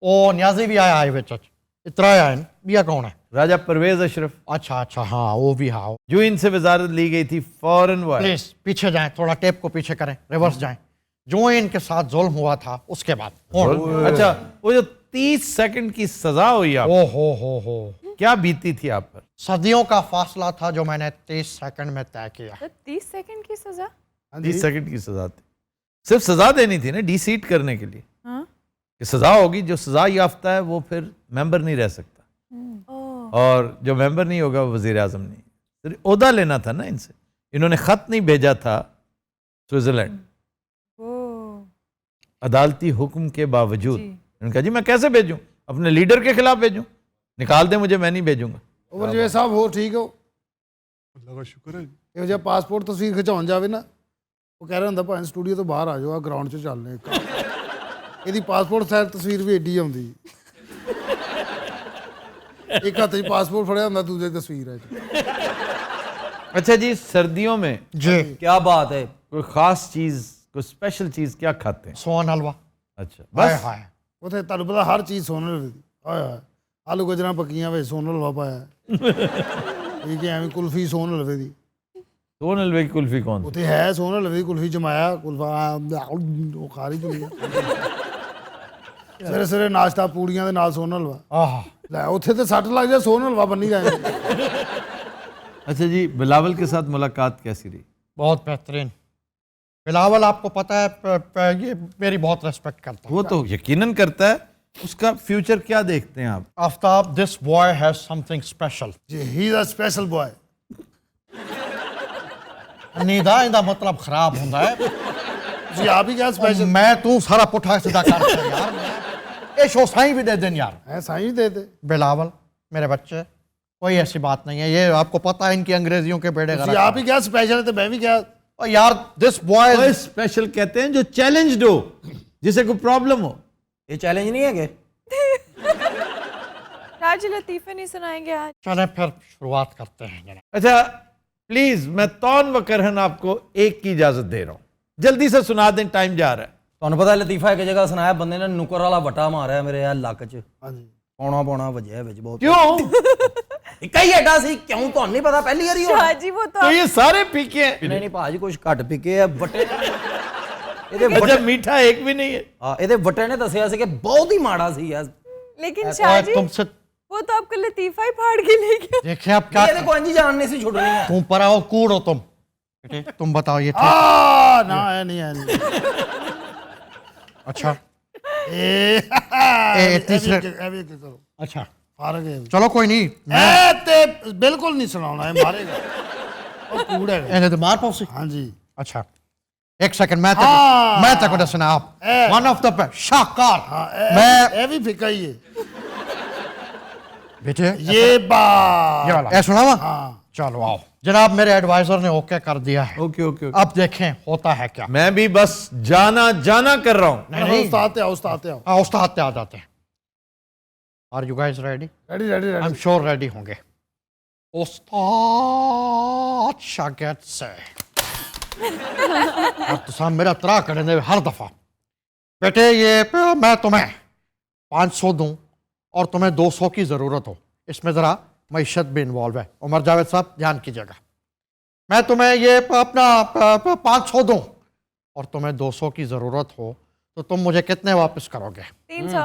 ओ न्याजी भी आया है चच, इतना आया है। बिया कौन है? राजा परवेज अशरफ। अच्छा अच्छा हाँ वो भी हाँ। जो इनसे वजारत ली गई थी फौरन वो आए। प्लीज पीछे जाएं, थोड़ा टेप को पीछे करें, रिवर्स जाएं। जो इनके साथ जुल्म हुआ था उसके बाद अच्छा वो जो 30 सेकंड की सजा हुई आप, ओ हो क्या बीती थी आप पर? सदियों का फासला था जो मैंने 30 सेकंड में तय किया। तो 30 सेकंड की सजा? 30 सेकंड की सजा थी। सिर्फ सजा देनी थी ना, डिसीट करने के लिए हाँ? कि सजा होगी, जो सजा याफ्ता है वो फिर मेंबर नहीं रह सकता, और जो मेंबर नहीं होगा वो वजीर आजम नहीं। तो ओहदा लेना था ना इनसे। इन्होंने खत नहीं भेजा था स्विट्जरलैंड अदालती हुक्म के बावजूद। उन्होंने कहा जी मैं कैसे भेजूं, अपने लीडर के खिलाफ भेजूं, निकाल दे मुझे, मैं नहीं भेजूंगा। ਉਮਰ ਜਿਵੇਂ ਸਾਹਿਬ ਹੋਰ ਠੀਕ ਹੋ? ਅੱਲਾਹ ਦਾ ਸ਼ੁਕਰ ਹੈ। ਇਹੋ ਜਿਹਾ ਪਾਸਪੋਰਟ ਤਸਵੀਰ ਖਿਚਾਉਣ ਜਾਵੇ ਨਾ, ਉਹ ਕਹਿ ਰਿਹਾ ਹੁੰਦਾ ਭਾਵੇਂ ਸਟੂਡੀਓ ਤੋਂ ਬਾਹਰ ਆ ਜਾਓ, ਆ ਗਰਾਊਂਡ 'ਚ ਚੱਲਨੇ ਇੱਕ। ਇਹਦੀ ਪਾਸਪੋਰਟ ਸਾਈਜ਼ ਤਸਵੀਰ ਵੀ ਏਡੀ ਆਉਂਦੀ, ਇੱਕ ਹੱਥ 'ਚ ਪਾਸਪੋਰਟ ਫੜਿਆ ਹੁੰਦਾ, ਦੂਜੇ ਤਸਵੀਰ ਹੈ। अच्छा जी, सर्दियों में जी क्या बात है, कोई खास चीज, कोई स्पेशल चीज क्या खाते हैं? सोन हलवा। अच्छा हाय बस। हाय ਉੱਥੇ ਤੁਹਾਨੂੰ ਪਤਾ ਹਰ ਚੀਜ਼ ਸੋਨ ਹਲਵੇ ਦੀ। ਹਾਏ ਹਾਏ ਆਲੂ ਗਜਰਾਂ ਪੱਕੀਆਂ ਵਿੱਚ ਸੋਨ ਹਲਵਾ ਪਾਇਆ, ਇਹ ਕਿ ਐਵੇਂ ਕੁਲਫੀ ਸੋਨ ਹਲਵੇ ਦੀ। सोन हलवे की कुल्फी कौन सी? ਉੱਥੇ ਹੈ ਸੋਨ ਹਲਵੇ ਦੀ ਕੁਲਫੀ, ਜਮਾਇਆ ਕੁਲਫਾ ਉਹ ਖਾ ਰਹੀ ਦੁਨੀਆ। ਸਵੇਰੇ ਸਵੇਰੇ ਨਾਸ਼ਤਾ ਪੂੜੀਆਂ ਦੇ ਨਾਲ ਸੋਨ ਹਲਵਾ। आहा ਲੈ ਉੱਥੇ ਤੇ ਸੱਟ ਲੱਗ ਜਾ, ਸੋਨ ਹਲਵਾ ਬੰਨੀ ਜਾਂਦੇ। अच्छा जी, बिलावल के साथ मुलाकात कैसी रही? बहुत बेहतरीन। बिलावल आपको पता है ये मेरी बहुत रेस्पेक्ट करता है। वो तो यकीनन करता है। उसका फ्यूचर क्या देखते हैं आप? Aftab, this boy has something special. ਜੀ he is a special boy. ਨੀਂਦਾ ਇਹਦਾ ਮਤਲਬ ਖਰਾਬ ਹੁੰਦਾ ਹੈ। ਜੀ ਆਪ ਹੀ ਕਿਹਾ ਸਪੈਸ਼ਲ ਮੈਂ ਤੂੰ ਸਾਰਾ ਪੁੱਠਾ ਸਿੱਧਾ ਕਰਤਾ यार। ये शो साईं भी दे दें यार। ਹੈ, ਸਾਈਂ ਦੇ ਦੇ। बिलावल मेरे बच्चे, कोई ऐसी बात नहीं है। ये आपको पता है इनकी अंग्रेजियों के बेड़े ਜੀ ਆਪ ਹੀ ਕਿਹਾ ਸਪੈਸ਼ਲ ਤੇ मैं भी किया। और यार दिस बॉय वो स्पेशल कहते हैं जो चैलेंज्ड हो, जिसे कोई प्रॉब्लम हो। ये चैलेंज नहीं है कि राजी लतीफ़े नहीं सुनाएंगे आज? चले फिर शुरुआत करते हैं जनाब। अच्छा प्लीज, मैं तौन व करहन आपको एक की इजाजत दे रहा हूं, जल्दी से सुना दें, टाइम जा रहा है। ਤੁਹਾਨੂੰ ਪਤਾ ਲਤੀਫਾ ਇੱਕ ਜਗ੍ਹਾ ਸੁਣਾਇਆ, ਬੰਦੇ ਨੇ ਨੁਕਰ ਵਾਲਾ ਵਟਾ ਮਾਰਿਆ ਮੇਰੇ ਆ ਲੱਕ 'ਚ, ਹਾਂਜੀ ਪੌਣਾ ਵਜਿਆ ਵਿੱਚ ਬਹੁਤ। क्यों? ਇੱਕ ਹੀ ਏਡਾ ਸੀ, ਕਿਉਂ ਤੁਹਾਨੂੰ ਨਹੀਂ ਪਤਾ? ਪਹਿਲੀ ਵਾਰੀ ਹੋਇਆ। शाहजी वो तो तो ये सारे पीके हैं। ਨਹੀਂ ਭਾਜੀ ਕੁਝ ਘੱਟ ਪੀਕੇ ਆ ਵਟੇ। ਇਹਦੇ अच्छा मीठा एक भी नहीं है। ਹਾਂ ਇਹਦੇ ਵਟੇ ਨੇ ਦੱਸਿਆ ਸੀ ਕਿ ਬਹੁਤ ही ਮਾੜਾ ਸੀ ਯਾਰ। लेकिन शाहजी तुमसे वो तो आपका लतीफ़ा ही फाड़ के ले गया। देखें आप क्या ਇਹਦੇ ਕੋਈ ਜਾਣ ਨਹੀਂ ਸੀ ਛੁੱਟਣੀ ਹੈ। तुम पर आओ कूड़ हो तुम। बेटे तुम बताओ ये ठीक? ਆ ਨਾ ਇਹ ਨਹੀਂ ਹੈ ਨਹੀਂ। अच्छा ਇਹ ਤੀਸਰੇ ਇਹ ਵੀ ਕਰੋ अच्छा ਫਰਕ ਹੈ। चलो कोई नहीं। ਇਹ ਤੇ ਬਿਲਕੁਲ ਨਹੀਂ ਸੁਣਾਉਣਾ, ਇਹ ਮਾਰੇਗਾ, ਉਹ ਕੂੜ ਹੈ। ਇਹਨੇ तो मार पौसी। ਹਾਂਜੀ अच्छा एक सेकंड, मैं हाँ। तक सुना आप ए। वन ऑफ द शाहकार। ਹਾਂ मैं ਇਹ ਵੀ ਫਿੱਕਾ ਹੀ ਹੈ। बेटे ਇਹ ਬਾ ये वाला ए सुना हुआ? हाँ। चलो आओ जनाब, मेरे एडवाइजर ने ओके कर दिया है। Okay okay okay. अब देखें होता है क्या। मैं भी बस जाना जाना कर रहा हूं। नहीं ਉਸਤਾਦ ਤੇ ਆਓ, ਉਸਤਾਦ ਤੇ ਆਓ। हाँ उस्ताद पे आ जाते हैं। Are you guys ready? Ready ready I am ready. Sure ready होंगे। उस्ताद शागिर्द से और तो साहब मेरा तरा करने हर दफा। बेटे ये मैं तुम्हें 500 दूं और तुम्हें 200 की जरूरत हो, इसमें जरा मईशत भी इन्वॉल्व है। उमर जावेद साहब ध्यान कीजिएगा। मैं तुम्हें ये अपना 500 दूं और तुम्हें 200 की जरूरत हो तो तुम मुझे कितने वापस करोगे? 300।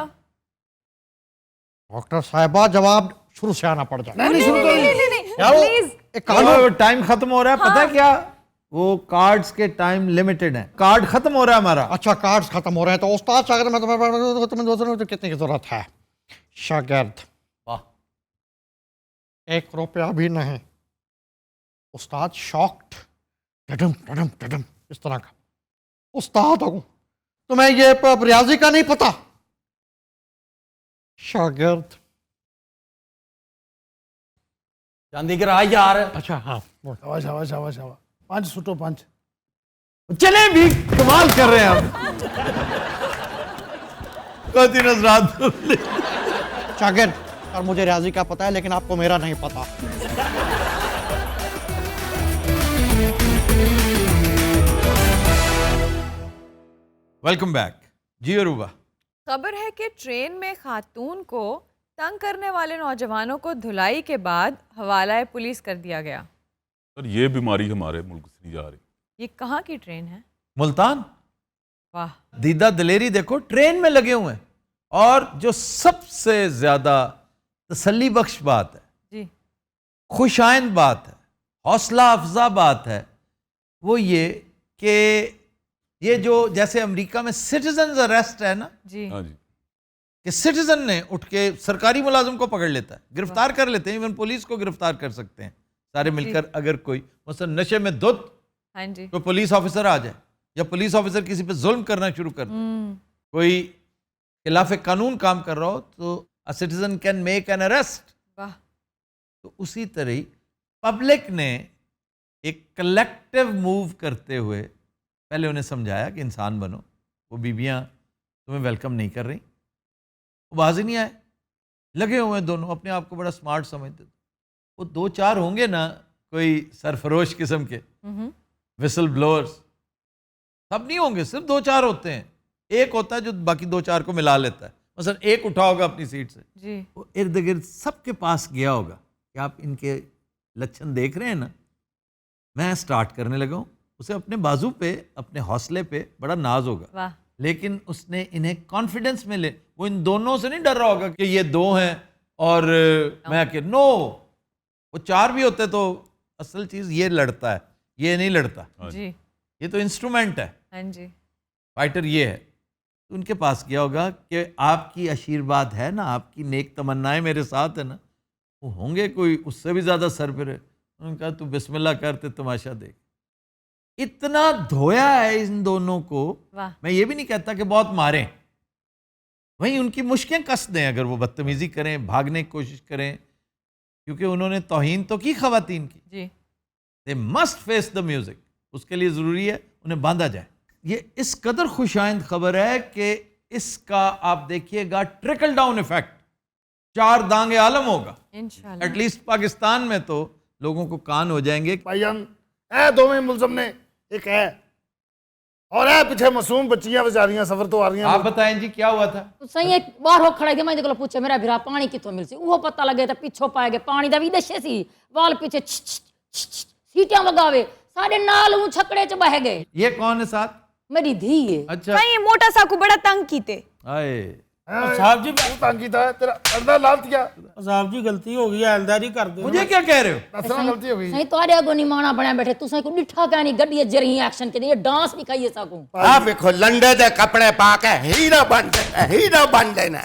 डॉक्टर साहिबा जवाब शुरू से आना पड़ जाए। प्लीज एक काम वो टाइम खत्म हो रहा है, पता है क्या, वो कार्ड्स के टाइम लिमिटेड है, कार्ड खत्म हो रहा है हमारा। अच्छा कार्ड्स खत्म हो रहे हैं तो उस्ताद शागिर्द में तुम्हें दूसरों को कितने की जरूरत है? शागिर्द वाह, 1 रुपया भी नहीं। उस्ताद शॉक्ड, टडम टडम टडम इस तरह का। उस्ताद हूँ, तुम्हें ये रियाजी का नहीं पता? शागिर्द चांदी की राह यार। अच्छा हाँ बोल। शाबाश शाबाश शाबाश शाबाश, 5 सुटो 5। चले भी कमाल कर रहे हैं हम। फतिन हजरात, शागिर्द और मुझे रियाजी का पता है लेकिन आपको मेरा नहीं पता। वेलकम बैक जी अरूबा। खबर है कि ट्रेन में खातून को तंग करने वाले नौजवानों को धुलाई के बाद हवाला पुलिस कर दिया गया। सर ये बीमारी हमारे मुल्क से नहीं जा रही। ये कहाँ की ट्रेन है? मुल्तान। वाह, दीदा दलेरी देखो, ट्रेन में लगे हुए हैं। और जो सबसे ज्यादा तसल्ली बख्श बात है जी, खुशाइंद बात है, हौसला अफजा बात है, वो ये कि ये जो जैसे अमेरिका में सिटीजन अरेस्ट है ना जी, हाँ जी, कि सिटीजन ने उठ के सरकारी मुलाजिम को पकड़ लेता है, गिरफ्तार कर लेते हैं, इवन पुलिस को गिरफ्तार कर सकते हैं सारे मिलकर। अगर कोई मसलन नशे में धुत हाँ जी, कोई पुलिस ऑफिसर आ जाए या पुलिस ऑफिसर किसी पे जुल्म करना शुरू कर दे, कोई खिलाफ कानून काम कर रहा हो, तो a citizen can make an arrest. वाह, तो उसी तरह ही पब्लिक ने एक कलेक्टिव मूव करते हुए पहले उन्हें समझाया कि इंसान बनो। वो बीबियां तुम्हें वेलकम नहीं कर रही, वो बाज ही नहीं आए, लगे हुए हैं दोनों, अपने आप को बड़ा स्मार्ट समझते। वो 2-4 होंगे ना कोई सरफरोश किस्म के विसल ब्लोअर्स, सब नहीं होंगे, सिर्फ 2-4 होते हैं। एक होता है जो बाकी 2-4 को मिला लेता है, मसलन एक उठा होगा अपनी सीट से जी, वो इर्द गिर्द सबके पास गया होगा कि आप इनके लक्षण देख रहे हैं ना, मैं स्टार्ट करने लगा हूँ। उसे अपने बाजू पे, अपने हौसले पे बड़ा नाज होगा, वाह, लेकिन उसने इन्हें कॉन्फिडेंस में ले, वो इन दोनों से नहीं डर रहा होगा कि ये 2 हैं और मैं कि नो, वो 4 भी होते तो असल चीज़ ये लड़ता है, ये नहीं लड़ता, जी, ये तो इंस्ट्रूमेंट है, हाँ जी, फाइटर ये है। तो उनके पास गया होगा कि आपकी आशीर्वाद है ना, आपकी नेक तमन्नाएं मेरे साथ है ना। वो होंगे कोई उससे भी ज़्यादा सर पे रहे, उन्होंने कहा तू बिस्मिल्लाह करते तमाशा देख। इतना धोया है इन दोनों को। वाह, मैं ये भी नहीं कहता कि बहुत मारें, वहीं उनकी मुश्कें कस दें अगर वो बदतमीज़ी करें, भागने की कोशिश करें, क्योंकि उन्होंने तौहीन तो की ख़वातीन की। जी, they must face the music, उसके लिए ज़रूरी है उन्हें बांधा जाए। ये इस कदर खुशाइंद खबर है कि इसका आप देखिएगा ट्रिकल डाउन इफेक्ट 4 दांगे आलम होगा। इंशाल्लाह। एटलीस्ट पाकिस्तान में तो लोगों को कान हो जाएंगे। भाईजान है 2 में मुलजम ने, एक है और है पीछे मासूम बच्चियां बेचारियां सफर तो आ रही हैं। आप बताएं जी क्या हुआ था? सही बाहर हो खड़ा थे, मैं देखो पूछे मेरा भिरा पानी कितों मिल सी, वो पता लगे तो पिछो पाए गए पानी दा भी दशे सी, वाल पीछे सीटियां वगावे साढ़े नाल ऊं छकड़े च बह गए। ये कौन है साथ? मेरी धी है। अच्छा, ये मोटा सा को बड़ा तंग कीते। आए साहब जी तंग कीता है तेरा अंदर लाल दिया। साहब जी गलती हो गई है, एलदारी कर दो। मुझे क्या कह रहे हो? दसना गलती हो गई। सही तोरे अगो नहीं माना बना बैठे, तू सही को डिठा का नहीं गड्डी जरी एक्शन के ये डांस भी खाइए सकूं। आ देखो लंडे दे कपड़े पा के हीरो बन देना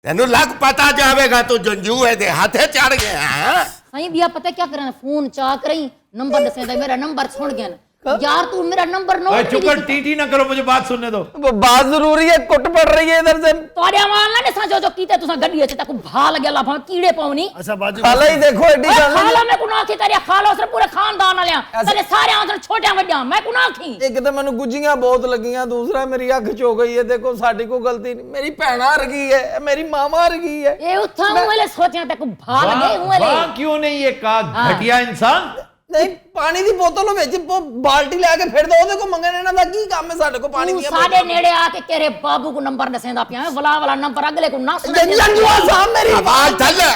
तेनू लग पता जावेगा तू जंजूए दे हाथे चढ़ गया है। सही बिया पता क्या करना, फोन चा करई नंबर दसे दा मेरा नंबर छोड़ गया यार, तू मेरा नंबर नोट चुप कर, टीटी ना करो, मुझे बात सुनने दो। बात जरूरी है, कुट पड़ रही है इधर से। तोरे मान ना सा जो कीते तुसा गड्डी च ताको भा लगे ला भा कीड़े पावनी। अच्छा बाजी खाला ही देखो एडी गल खाला मैं कुना की तेरे खाला से पूरे खानदान वाले तेरे सारे आंसर छोटे बड़े मैं कुना की। एक तो मैंने गुजियां बहुत लगियां, दूसरा मेरी अख चो गई है। देखो साडी को गलती नहीं, मेरी भैन हार गई है, मेरी मां हार गई है। ए उठा वाले सोचा ताको भा लगे वाले क्यों नहीं ये कहा घटिया इंसान? ਨਹੀਂ ਪਾਣੀ ਦੀ ਬੋਤਲ ਵਿੱਚ ਬਾਲਟੀ ਲੈ ਕੇ ਫਿਰਦਾ, ਉਹਦੇ ਕੋ ਮੰਗਣ ਇਹਨਾਂ ਦਾ ਕੀ ਕੰਮ ਹੈ? ਸਾਡੇ ਕੋ ਪਾਣੀ ਤੂੰ ਦੀ ਸਾਡੇ ਨੇੜੇ ਆ ਕੇ ਤੇਰੇ ਬਾਬੂ ਕੋ ਨੰਬਰ ਦਸੇਂਦਾ ਪਿਆ ਵਲਾ ਵਾਲਾ ਨੰਬਰ ਅਗਲੇ ਕੋ ਨਾ ਸੁਣੇ ਜੰਜੂਆ ਸਾਹਿਬ ਮੇਰੀ आवाज थल्ले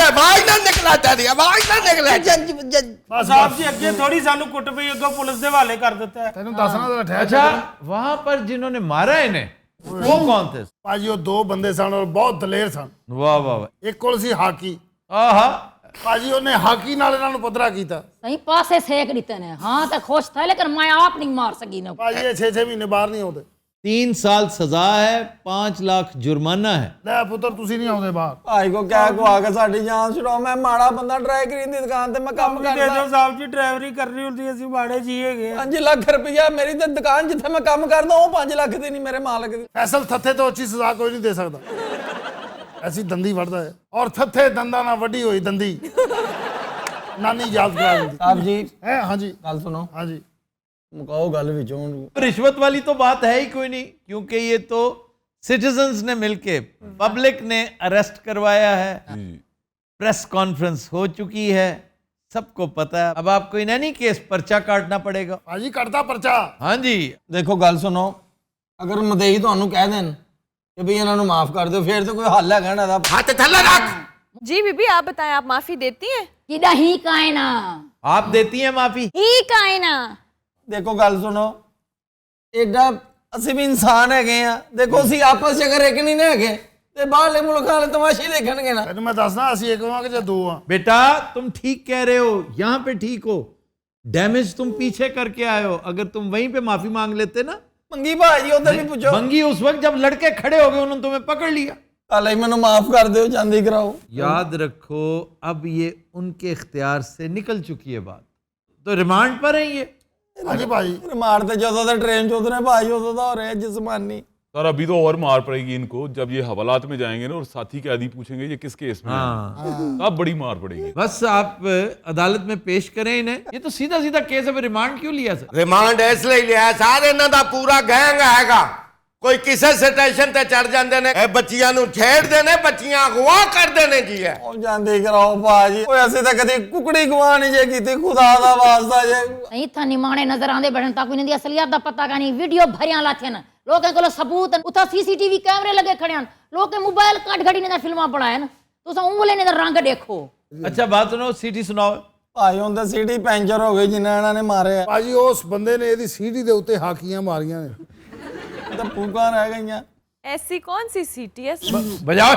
आवाज ना निकला तेरी आवाज ना निकला। ਸਾਹਿਬ ਜੀ ਅੱਗੇ ਥੋੜੀ ਸਾਨੂੰ ਕੁੱਟ ਪਈ, ਅੱਗੋਂ ਪੁਲਿਸ ਦੇ ਹਵਾਲੇ ਕਰ ਦਿੱਤਾ ਹੈ। ਤੈਨੂੰ ਦੱਸਣਾ ਤਾਂ ਠਹਿਰ अच्छा वहां पर जिन्होंने मारा इन्हें वो कौन थे? ਭਾਜੀ ਉਹ ਦੋ ਬੰਦੇ ਸਨ ਔਰ ਬਹੁਤ ਦਲੇਰ ਸਨ। वाह वाह वाह। ਇੱਕ ਕੋਲ ਸੀ ਹਾਕੀ, आहा ਭਾਜੀ ਉਹਨੇ ਹਾਕੀ ਨਾਲ ਇਹਨਾਂ ਨੂੰ ਪੱਧਰਾ ਕੀਤਾ। सही पासे सेक दिते ने। हाँ तो खुश था लेकिन मैं आप नहीं मार सकी ना। ਭਾਜੀ ਇਹ 6 ਮਹੀਨੇ ਬਾਹਰ ਨਹੀਂ ਆਉਂਦੇ। 3 साल सजा है, 5 लाख जुर्माना है। ਲੈ ਪੁੱਤਰ ਤੁਸੀਂ ਨਹੀਂ ਆਉਂਦੇ ਬਾਹਰ। ਭਾਈ ਕੋ ਕਹਿ ਕੋ ਆ ਕੇ ਸਾਡੀ ਜਾਨ ਛੁਡਾਓ, ਮੈਂ ਮਾੜਾ ਬੰਦਾ ਡਰਾਈ ਕਰੀਨ ਦੀ ਦੁਕਾਨ ਤੇ ਮੈਂ ਕੰਮ ਦੇ ਕਰਦਾ। ਦਿਓ ਸਾਹਿਬ ਜੀ, ਡਰਾਈਵਰੀ ਕਰਨੀ ਹੁੰਦੀ, ਅਸੀਂ ਮਾੜੇ ਜੀ ਹੈਗੇ। 5 ਲੱਖ ਰੁਪਇਆ ਮੇਰੀ ਤੇ ਦੁਕਾਨ ਜਿੱਥੇ ਮੈਂ ਕੰਮ ਕਰਦਾ ਉਹ 5 ਲੱਖ ਦੀ ਨਹੀਂ ਮੇਰੇ ਮਾਲਕ ਦੀ। ਫੈਸਲ ਥੱਥੇ ਤੋਂ ਅੱਛੀ ਸਜ਼ਾ ਕੋਈ ਨਹੀਂ ਦੇ ਸਕਦਾ। ਐਸੀ ਦੰਦੀ ਵੜਦਾ ਹੈ ਔਰ ਥੱਥੇ ਦੰਦਾਂ ਨਾਲ ਵੱਡੀ ਹੋਈ ਦੰਦੀ ਨਾਨੀ ਯਾਦ ਕਰਾ ਦਿੰਦੀ। ਸਾਹਿਬ ਜੀ ਹੈ ਹਾਂਜੀ ਗੱਲ ਸੁਣੋ, ਹਾਂਜੀ ਮੁਕਾਓ ਗੱਲ ਵਿੱਚੋਂ। रिश्वत वाली तो बात है ही कोई नहीं, क्योंकि ये तो सिटीजन्स ने मिलके पब्लिक ने अरेस्ट करवाया है, प्रेस कॉन्फ्रेंस हो चुकी है, सबको पता है। अब आपको इन एनी केस पर्चा काटना पड़ेगा। ਭਾਜੀ ਕੱਟਦਾ ਪਰਚਾ। हाँ जी। ਦੇਖੋ ਗੱਲ ਸੁਣੋ, ਅਗਰ ਮਦਈ ਤੁਹਾਨੂੰ ਕਹਿ ਦੇਣ ਕਿ ਵੀ ਇਹਨਾਂ ਨੂੰ ਮਾਫ ਕਰ ਦਿਓ, ਫਿਰ ਤਾਂ ਕੋਈ ਹੱਲ ਹੈਗਾ ਨਾ ਦਾ। हाथ थल्ले रख। जी बीबी आप बताएं, आप माफी देती हैं? किदा ही काए ना। आप देती हैं माफी? ही काए ना। ਦੇਖੋ ਗੱਲ ਸੁਣੋ, ਐਡਾ ਅਸੀਂ ਵੀ ਇਨਸਾਨ ਹੈਗੇ ਆ। ਦੇਖੋ ਅਸੀਂ ਆਪਸ ਚ ਅਗਰ ਇੱਕ ਨਹੀਂ ਨਾ ਹੈਗੇ ਤੇ ਬਾਹਰਲੇ ਮੁਲਕਾਂ ਵਾਲੇ ਤਮਾਸ਼ੇ ਦੇਖਣਗੇ ਨਾ। ਤੈਨੂੰ ਮੈਂ ਦੱਸਦਾ ਅਸੀਂ ਇੱਕ ਵਾਂ ਕਿ ਜਾਂ ਦੋ ਆ। बेटा तुम ठीक कह रहे हो, यहाँ पे ठीक हो, डैमेज तुम पीछे करके आए हो। अगर तुम वहीं पे माफी मांग लेते ना। ਮੰਗੀ ਭਾਜੀ ਉਧਰ ਵੀ ਪੁੱਛੋ। मंगी उस वक्त जब लड़के खड़े हो गए, उन्होंने तुम्हें पकड़ लिया। ਹਾਲੇ ਮੈਨੂੰ ਮਾਫ ਕਰ ਦਿਓ, ਜਾਂਦੀ ਕਰਾਓ। याद रखो अब ये उनके इख्तियार से निकल चुकी है बात, तो रिमांड पर है ये। ਹਾਂਜੀ ਭਾਜੀ ਰਿਮਾਂਡ ਤੇ ਜਦੋਂ ਦਾ ਟ੍ਰੇਨ ਚ ਉਤਰੇ ਭਾਜੀ ਉਦੋਂ ਦਾ ਹੋ ਰਿਹਾ जिस्मानी। सर अभी तो और मार पड़ेगी इनको, जब ये हवालात में जाएंगे ना और साथी कैदी पूछेंगे ये किस केस में है, तब बड़ी मार पड़ेगी। बस आप अदालत में पेश करें इन्हें। ये तो सीधा सीधा केस है, रिमांड क्यों लिया सर? रिमांड इसलिए लिया सारे इन्हां दा पूरा गैंग हैगा। कोई किसी स्टेशन ते चढ़ जांदे ने, बच्चियां नूं छेड़दे ने, बच्चियां अगवा करदे ने जी। है ਉਹ ਜਾਂਦੀ ਕਰਾਓ ਭਾਜੀ। ਓਏ ਅਸੀਂ ਤਾਂ ਕਦੀ ਕੁਕੜੀ ਗਵਾ ਨਹੀਂ ਜੇ ਕੀਤੀ, ਖੁਦਾ ਦਾ ਵਾਸਤਾ ਜੇ। नहीं था निमाणे नजर आंदे बैठन ताकू इन्हां दी असलियत दा पता का नहीं। वीडियो भरियां लाथे न लोकां कोल सबूत उथा सीसीटीवी कैमरे लगे खड़े हैं, लोके मोबाइल काट घड़ी ने फिल्मां बनाए न। तुसां उंगले ने रंग देखो। अच्छा बात सुनो, सीटी सुनाओ। ਭਾਈ ਹੁਣ ਤਾਂ ਸੀਟੀ ਪੈਂਚਰ ਹੋ ਗਈ ਜਿਨ੍ਹਾਂ ਇਹਨਾਂ ਨੇ ਮਾਰੇ ਆ। ਭਾਜੀ ਉਸ ਬੰਦੇ ਨੇ ਇਹਦੀ ਸੀਟੀ ਦੇ ਉੱਤੇ ਹਾਕੀਆਂ ਮਾਰੀਆਂ ਨੇ। ਤਾਂ ਫੂਕਾਂ ਰਹਿ ਗਈਆਂ। ऐसी कौन सी सीटी है? बजाओ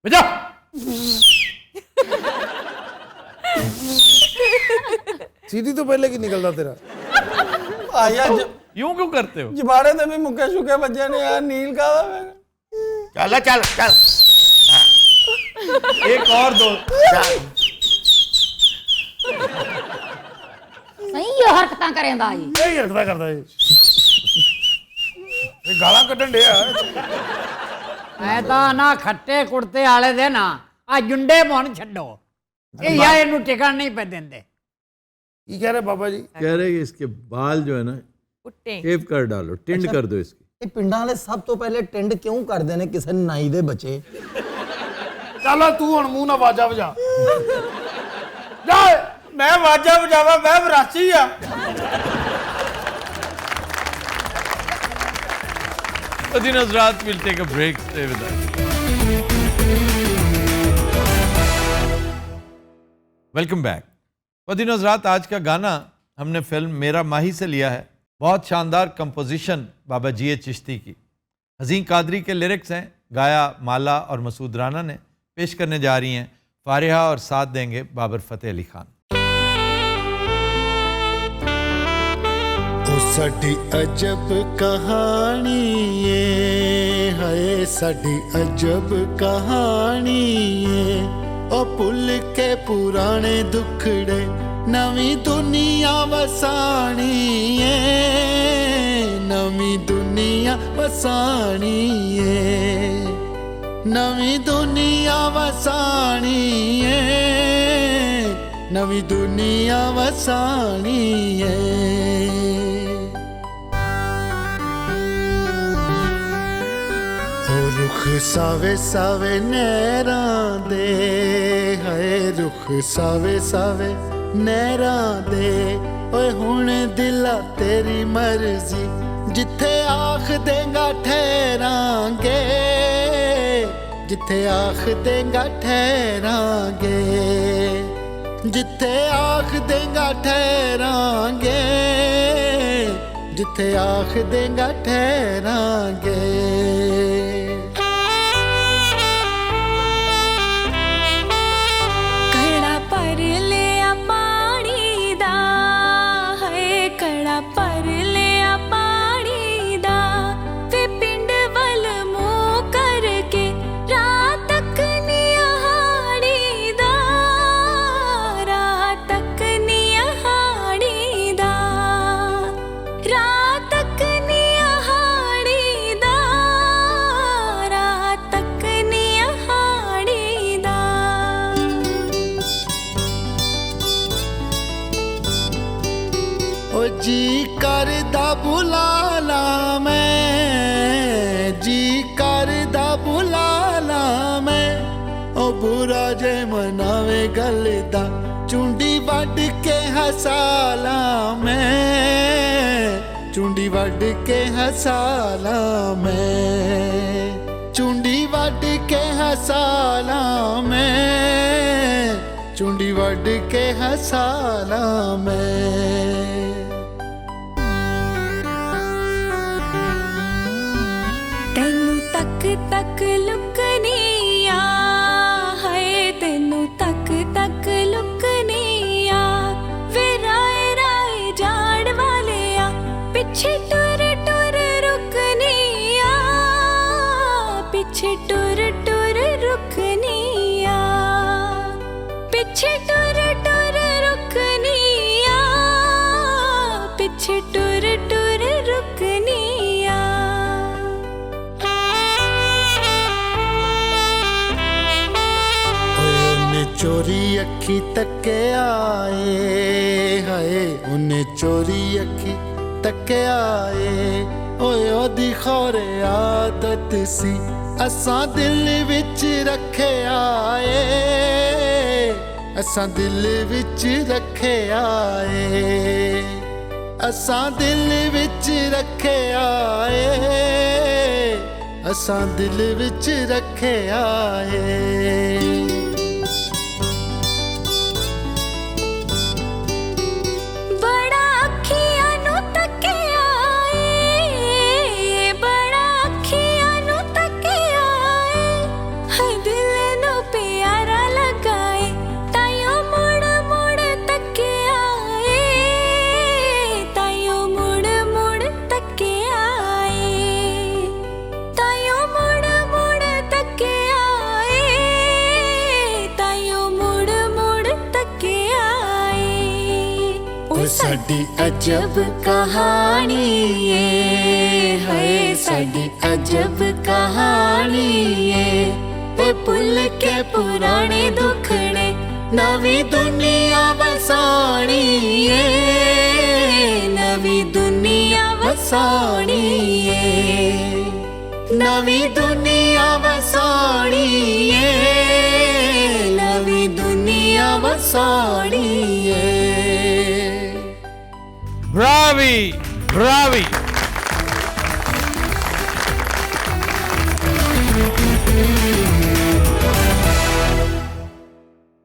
बजाओ। ਸੀਟੀ ਤੋਂ ਪਹਿਲੇ ਕੀ ਨਿਕਲਦਾ ਤੇਰਾ? ਭਾਈ ਅੱਜ यूं क्यों करते हो? ਜਬਾੜੇ ਤੇ ਵੀ ਮੁੱਕੇ ਸ਼ੁਕੇ ਬੱਜੇ ਨੇ ਯਾਰ। ਨੀਲ ਕਾਹਦਾ ਵੇ? चल चल चल एक और दो। सही ये हरकतां करेंदा आई। ਇਹ ਹਰਕਤਾਂ ਕਰਦਾ ਇਹ। ਇਹ ਗਾਲਾਂ ਕੱਢਣ ਡਿਆ। ਮੈਂ ਤਾਂ ਨਾ ਖੱਟੇ ਕੁੜਤੇ ਵਾਲੇ ਦੇ ਨਾ ਆ ਜੁੰਡੇ ਮੋਨ ਛੱਡੋ, ਇਹ ਯਾਰ ਇਹਨੂੰ ਟਿਕਣ ਨਹੀਂ ਪੈ ਦਿੰਦੇ। ਕੀ ਕਹਿ ਰਹੇ ਬਾਬਾ ਜੀ? कह रहे कि इसके बाल जो है ना उट्टे शेव कर डालो, टिंड कर दो इसकी। ਇਹ ਪਿੰਡਾਂ ਵਾਲੇ ਸਭ ਤੋਂ ਪਹਿਲੇ ਟਿੰਡ ਕਿਉਂ ਕਰਦੇ ਨੇ ਕਿਸੇ ਨਾਈ ਦੇ ਬੱਚੇ? ਚੱਲ ਤੂੰ ਹੁਣ ਮੂੰਹ ਨਾਲ ਆਵਾਜ਼ਾਂ ਵਜਾ। ਜਾ ਮੈਂ ਆਵਾਜ਼ਾਂ ਵਜਾਵਾ, ਮੈਂ ਵਿਰਾਸੀ ਆ। Fadheen Hazrat, we'll take a break. Stay with us. Welcome back. फदीन हजरात, आज का गाना हमने फिल्म मेरा माही से लिया है। बहुत शानदार कंपोजिशन बाबा जी चिश्ती की। हसीन कादरी के लिरिक्स हैं, गाया माला और मसूद राना ने। पेश करने जा रही हैं फारिहा और साथ देंगे बाबर फतेह अली खान। ओ साडी अजब कहानी है, हाय साडी अजब कहानी है। ओ भुल के पुराने दुखड़े नवी दुनिया वसानी है, नवी दुनिया वसानी है, नवी दुनिया वसानी है, नवी दुनिया वसानी है। रुख सावे सावे नैरां दे, हाय रुख सावे सावे ਨਹਿਰਾਂ ਦੇ ਓਏ ਹੁਣ ਦਿਲਾ ਤੇਰੀ ਮਰਜ਼ੀ ਜਿੱਥੇ ਆਖ ਦੇਂਗਾ ਠਹਿਰਾਂਗੇ ਜਿੱਥੇ ਆਖ ਦੇਂਗਾ ਠਹਿਰਾਂਗੇ ਜਿੱਥੇ ਆਖ ਦੇਂਗਾ ਠਹਿਰਾਂਗੇ ਜਿੱਥੇ ਆਖ ਦੇਂਗਾ ਠਹਿਰਾਂਗੇ कड़ा पर लिया पानी दा है कड़ा पर लिया पानी दा वे पिंड वल मुंह करके रात तक निहाड़ी दा रात तक निहाड़ी दा रात तक निहाड़ी दा रात तक निहाड़ी दा ओ जी करदा बुला ला मैं जी करदा बुला ला मैं ओ बुरा जे मनावे गल दा चुंडी वड के हसा ला मैं चुंडी वड के हसा ला मैं चुंडी वड के हसा ला मैं चुंडी वड के हसा ला मैं ਤੈਨੂੰ ਤੱਕ ਤੱਕ ਲੁਕਨੀ ਆ ਹਾਏ ਤੈਨੂੰ ਤੱਕ ਤੱਕ ਲੁਕਨੀ ਆ ਵੇ ਰਾਏ ਰਾਏ ਜਾੜ ਵਾਲਿਆ ਪਿੱਛੇ ਟੁਰ ਟੁਰ ਰੁਕਨੀ ਆ ਪਿੱਛੇ ਟੁਰ ਟੁਰ ਰੁਕਨੀ ਆ ਪਿੱਛੇ ਟੁਰ ਟੁਰ ਰੁਕਨੀ ਆ ਪਿੱਛੇ ਟੁਰ ਟੁਰ ਰੁਕਨੀ ਆ ਚੋਰੀ ਅੱਖੀ ਤੱਕਿਆ ਏ ਹਾਏ ਉਹਨੇ ਚੋਰੀ ਅੱਖੀ ਤੱਕਿਆ ਏ ਓਏ ਉਹਦੀ ਖੌਰੇ ਆਦਤ ਸੀ ਅਸਾਂ ਦਿਲ ਵਿੱਚ ਰੱਖਿਆ ਏ ਅਸਾਂ ਦਿਲ ਵਿੱਚ ਰੱਖਿਆ ਏ ਅਸਾਂ ਦਿਲ ਵਿੱਚ ਰੱਖਿਆ ਏ ਅਸਾਂ ਦਿਲ ਵਿੱਚ ਰੱਖਿਆ ਏ ਬੜਾ ਅੱਖੀਆਂ ਨੂੰ ਤੱਕਿਆ ਏ ਬੜਾ ਅੱਖੀਆਂ ਨੂੰ ਤੱਕਿਆ ਏ ਹਾਏ ਦਿਲ ਨੂੰ ਪਿਆਰਾ ਲਗਾਏ ਤਾਈਓ ਮੁੜ ਮੁੜ ਤੱਕਿਆ ਏ ਤਾਈਓ ਮੁੜ ਮੁੜ ਤੱਕਿਆ ਏ ਤਾਈਓ ਮੁੜ ਮੁੜ ਤੱਕਿਆ ਏ ਤਾਈਓ ਮੁੜ ਮੁੜ ਤੱਕਿਆ ਏ ਓ ਸਾਡੀ ਅਜਬ ਕਹਾਣੀ ਏ ਹਾਏ ਸਾਡੀ ਅਜਬ ਕਹਾਣੀ ਏ ਓ ਭੁੱਲ ਕੇ ਪੁਰਾਣੇ ਦੁੱਖੜੇ ਨਵੀਂ ਦੁਨੀਆ ਵਸਾਣੀ ਏ ਨਵੀਂ ਦੁਨੀਆ ਵਸਾਣੀ ਏ ਨਵੀਂ ਦੁਨੀਆ ਵਸਾਣੀ ਏ ਨਵੀਂ ਦੁਨੀਆ ਵਸਾਣੀ ਏ Bravi! Bravi!